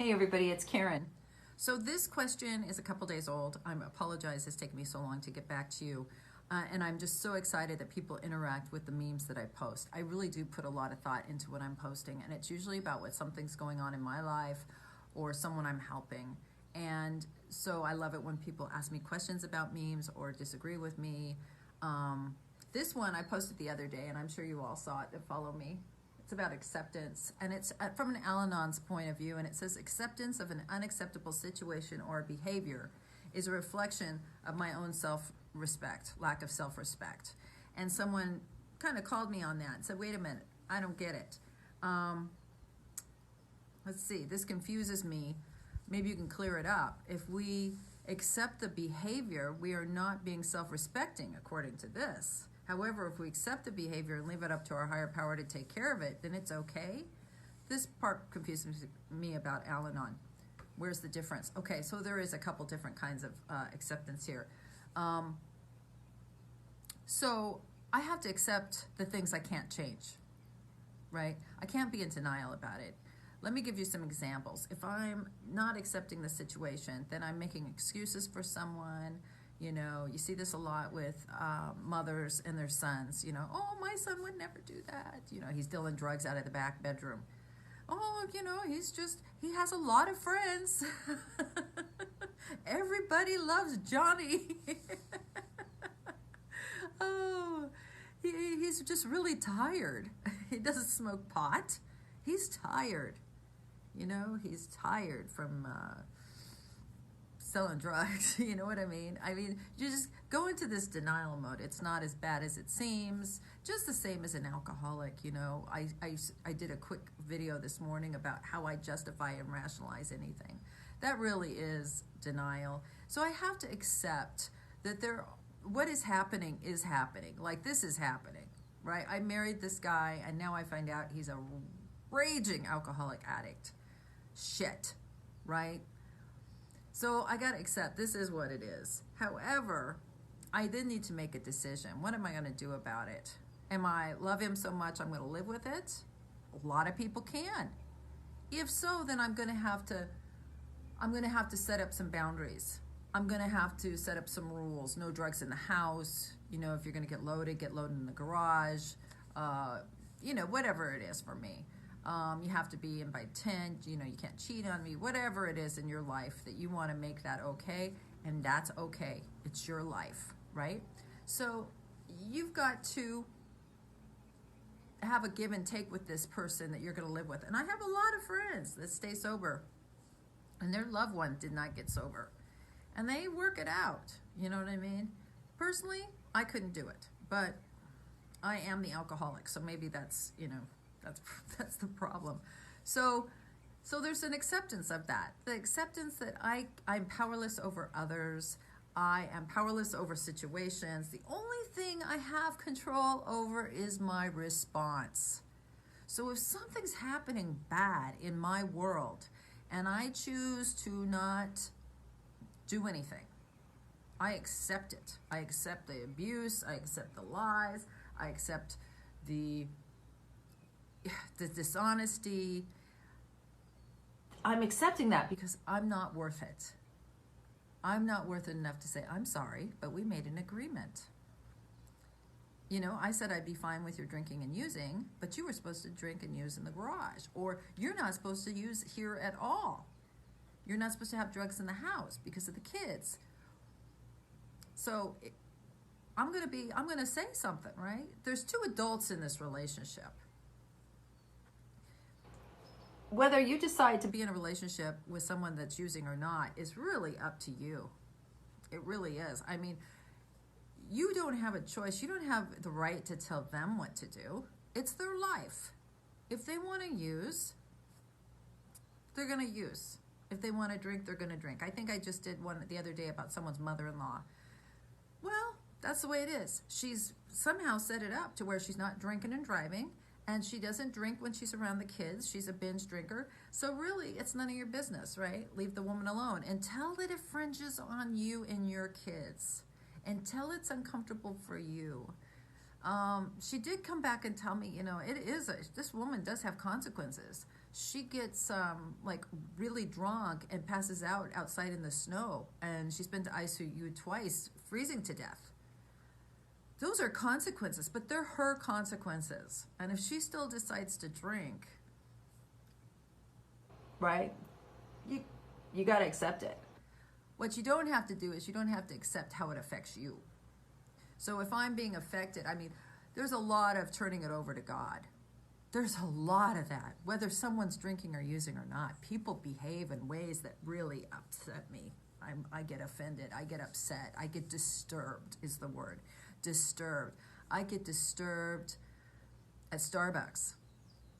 Hey everybody, it's Karen. So this question is a couple days old. I apologize it's taken me so long to get back to you. And I'm just so excited that people interact with the memes that I post. I really do put a lot of thought into what I'm posting, and it's usually about what something's going on in my life or someone I'm helping. And so I love it when people ask me questions about memes or disagree with me. This one I posted the other day, and I'm sure you all saw it that follow me. It's about acceptance, and it's from an Al-Anon's point of view, and it says acceptance of an unacceptable situation or behavior is a reflection of my own self-respect, lack of self-respect. And someone kind of called me on that and said, wait a minute, I don't get it. Let's see, this confuses me. Maybe you can clear it up. If we accept the behavior, we are not being self-respecting according to this. However, if we accept the behavior and leave it up to our higher power to take care of it, then it's okay. This part confuses me about Al-Anon. Where's the difference? Okay, so there is a couple different kinds of acceptance here. So I have to accept the things I can't change, right? I can't be in denial about it. Let me give you some examples. If I'm not accepting the situation, then I'm making excuses for someone. You know, you see this a lot with mothers and their sons. You know, oh, my son would never do that. You know, he's dealing drugs out of the back bedroom. Oh, you know, he has a lot of friends. Everybody loves Johnny. Oh, he's just really tired. He doesn't smoke pot. He's tired. You know, he's tired from selling drugs. You know what I mean? I mean, you just go into this denial mode. It's not as bad as it seems. Just the same as an alcoholic. You know, I did a quick video this morning about how I justify and rationalize anything. That really is denial. So I have to accept that what is happening is happening. Like this is happening, right? I married this guy, and now I find out he's a raging alcoholic addict. Shit, right? So I got to accept this is what it is. However, I then need to make a decision. What am I going to do about it? Am I love him so much I'm going to live with it? A lot of people can. If so, then I'm going to have to set up some boundaries. I'm going to have to set up some rules. No drugs in the house. You know, if you're going to get loaded in the garage. You know, whatever it is for me. You have to be in by 10, you know, you can't cheat on me, whatever it is in your life that you want to make that okay, and that's okay. It's your life, right? So you've got to have a give and take with this person that you're going to live with. And I have a lot of friends that stay sober, and their loved one did not get sober. And they work it out, you know what I mean? Personally, I couldn't do it, but I am the alcoholic, so maybe that's, you know, that's the problem. So there's an acceptance of that. The acceptance that I'm powerless over others. I am powerless over situations. The only thing I have control over is my response. So if something's happening bad in my world and I choose to not do anything, I accept it. I accept the abuse. I accept the lies. I accept the dishonesty. I'm accepting that because I'm not worth it. I'm not worth it enough to say, I'm sorry, but we made an agreement. You know, I said I'd be fine with your drinking and using, but you were supposed to drink and use in the garage. Or you're not supposed to use here at all. You're not supposed to have drugs in the house because of the kids. So I'm going to say something, right? There's two adults in this relationship. Whether you decide to be in a relationship with someone that's using or not is really up to you. It really is. I mean, you don't have a choice. You don't have the right to tell them what to do. It's their life. If they want to use, they're going to use. If they want to drink, they're going to drink. I think I just did one the other day about someone's mother-in-law. Well, that's the way it is. She's somehow set it up to where she's not drinking and driving. And she doesn't drink when she's around the kids. She's a binge drinker. So really, it's none of your business, right? Leave the woman alone until it infringes on you and your kids. Until it's uncomfortable for you. She did come back and tell me, you know, this woman does have consequences. she gets like really drunk and passes out outside in the snow, and she's been to ICU twice, freezing to death. Those are consequences, but they're her consequences. And if she still decides to drink, right, you got to accept it. What you don't have to do is you don't have to accept how it affects you. So if I'm being affected, I mean, there's a lot of turning it over to God. There's a lot of that, whether someone's drinking or using or not. People behave in ways that really upset me. I get offended. I get upset. I get disturbed is the word. Disturbed. I get disturbed at Starbucks.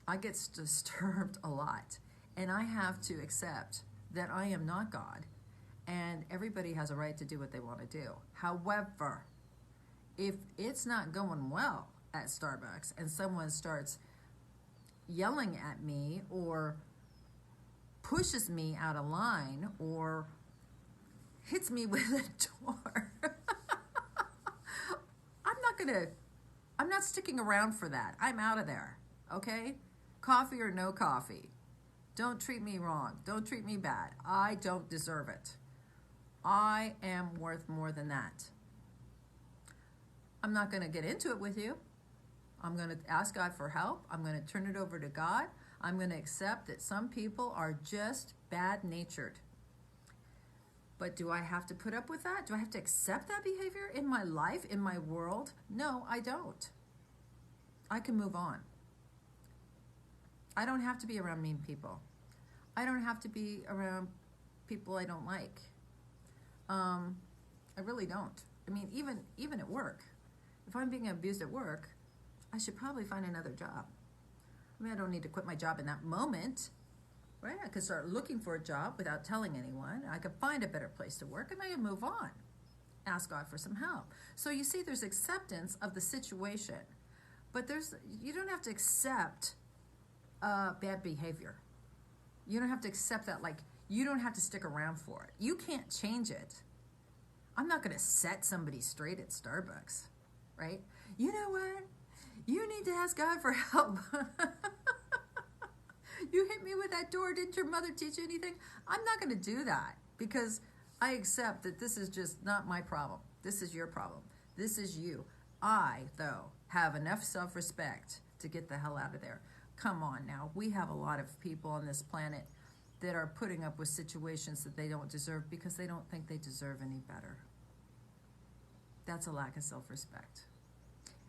I get disturbed a lot. And I have to accept that I am not God. And everybody has a right to do what they want to do. However, if it's not going well at Starbucks and someone starts yelling at me or pushes me out of line or hits me with a door, I'm not sticking around for that. I'm out of there, okay? Coffee or no coffee. Don't treat me wrong. Don't treat me bad. I don't deserve it. I am worth more than that. I'm not going to get into it with you. I'm going to ask God for help. I'm going to turn it over to God. I'm going to accept that some people are just bad-natured. But do I have to put up with that? Do I have to accept that behavior in my life, in my world? No, I don't. I can move on. I don't have to be around mean people. I don't have to be around people I don't like. I really don't. I mean, even at work. If I'm being abused at work, I should probably find another job. I mean, I don't need to quit my job in that moment, right? I could start looking for a job without telling anyone. I could find a better place to work, and I can move on. Ask God for some help. So you see, there's acceptance of the situation, but you don't have to accept bad behavior. You don't have to accept that, like, you don't have to stick around for it. You can't change it. I'm not going to set somebody straight at Starbucks, right? You know what? You need to ask God for help. You hit me with that door. Didn't your mother teach you anything? I'm not going to do that because I accept that this is just not my problem. This is your problem. This is you. I, though, have enough self-respect to get the hell out of there. Come on now. We have a lot of people on this planet that are putting up with situations that they don't deserve because they don't think they deserve any better. That's a lack of self-respect.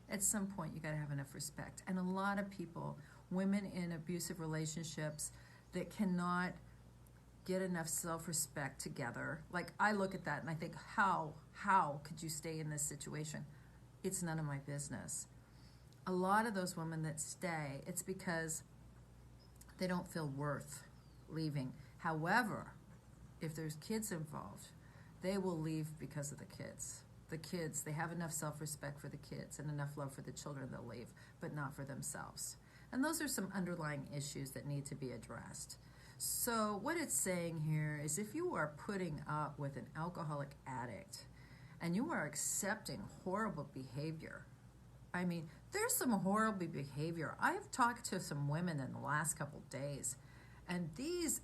At some point, you got to have enough respect. And a lot of people, women in abusive relationships that cannot get enough self-respect together, like I look at that and I think, how could you stay in this situation? It's none of my business. A lot of those women that stay, it's because they don't feel worth leaving. However, if there's kids involved, they will leave because of the kids. The kids, they have enough self-respect for the kids and enough love for the children, they'll leave, but not for themselves. And those are some underlying issues that need to be addressed. So what it's saying here is if you are putting up with an alcoholic addict and you are accepting horrible behavior, I mean, there's some horrible behavior. I've talked to some women in the last couple days, and it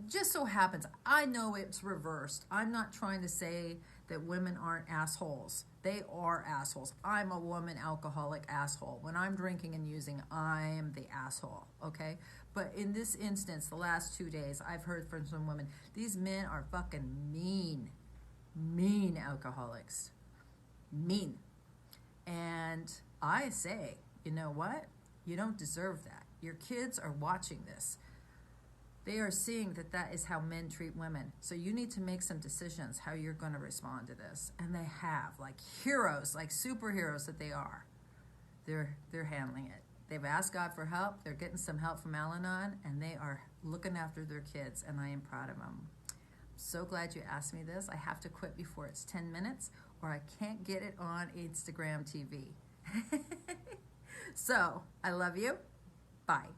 just so happens, I know it's reversed. I'm not trying to say that women aren't assholes. They are assholes. I'm a woman alcoholic asshole. When I'm drinking and using, I'm the asshole, okay? But in this instance, the last 2 days, I've heard from some women, these men are fucking mean alcoholics. Mean. And I say, you know what? You don't deserve that. Your kids are watching this. They are seeing that that is how men treat women. So you need to make some decisions how you're going to respond to this. And they have, like heroes, like superheroes that they are. They're handling it. They've asked God for help. They're getting some help from Al Anon, and they are looking after their kids, and I am proud of them. I'm so glad you asked me this. I have to quit before it's 10 minutes, or I can't get it on Instagram TV. So, I love you. Bye.